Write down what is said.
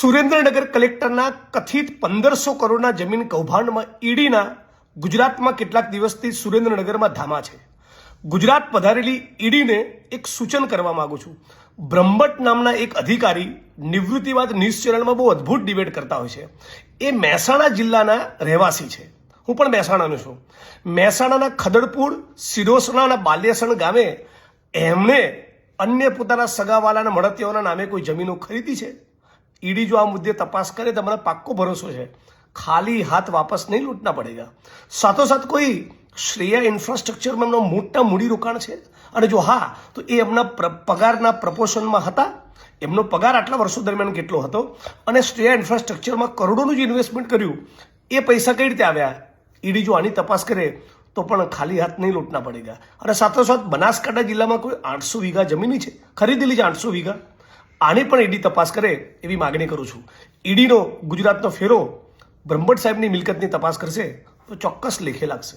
સુરેન્દ્રનગર કલેક્ટરના કથિત 1500 કરોડના જમીન કૌભાંડમાં ઈડીના ગુજરાતમાં કેટલાક દિવસથી સુરેન્દ્રનગરમાં ધામા છે। ગુજરાત પધારેલી ઈડીને એક સૂચન કરવા માંગુ છું। બ્રહ્મભટ્ટ નામના એક અધિકારી નિવૃત્તિ બાદ ન્યૂઝ ચેનલમાં બહુ અદ્ભુત ડિબેટ કરતા હોય છે। એ મહેસાણા જિલ્લાના રહેવાસી છે, હું પણ મહેસાણાનો છું। મહેસાણાના ખદડપુર, સિરોસણા અને બાલ્યાસણ ગામે એમણે અન્ય પોતાના સગાવાલાના મળતિયાઓના નામે કોઈ જમીનો ખરીદી છે। ईडी जो आ मुद्दे तपास करे तो મને પાક્કો ભરોસો છે ખાલી હાથ વાપસ નહીં લૂંટના પડેગા। સાથોસાથ કોઈ શ્રેયા ઇન્ફ્રાસ્ટ્રક્ચરમાં એમનો મોટા મૂડીરોકાણ છે અને જો હા તો એ એમના પગારના પ્રપોર્શનમાં હતા। એમનો પગાર આટલા વર્ષો દરમિયાન કેટલો હતો અને શ્રેયા ઇન્ફ્રાસ્ટ્રક્ચરમાં કરોડોનું જે ઇન્વેસ્ટમેન્ટ કર્યું એ પૈસા કઈ રીતે આવ્યા, ઈડી જો આની તપાસ કરે તો પણ ખાલી હાથ નહીં લૂંટના પડેગા। અને સાથોસાથ બનાસકાંઠા જિલ્લામાં કોઈ 800 વીઘા જમીન છે, ખરીદેલી છે 800 વીઘા, આની પણ ઈડી તપાસ કરે એવી માગણી કરું છું। ઈડીનો ગુજરાતનો ફેરો બ્રહ્મભટ્ટ સાહેબની મિલકતની તપાસ કરશે તો ચોક્કસ લેખે લાગશે।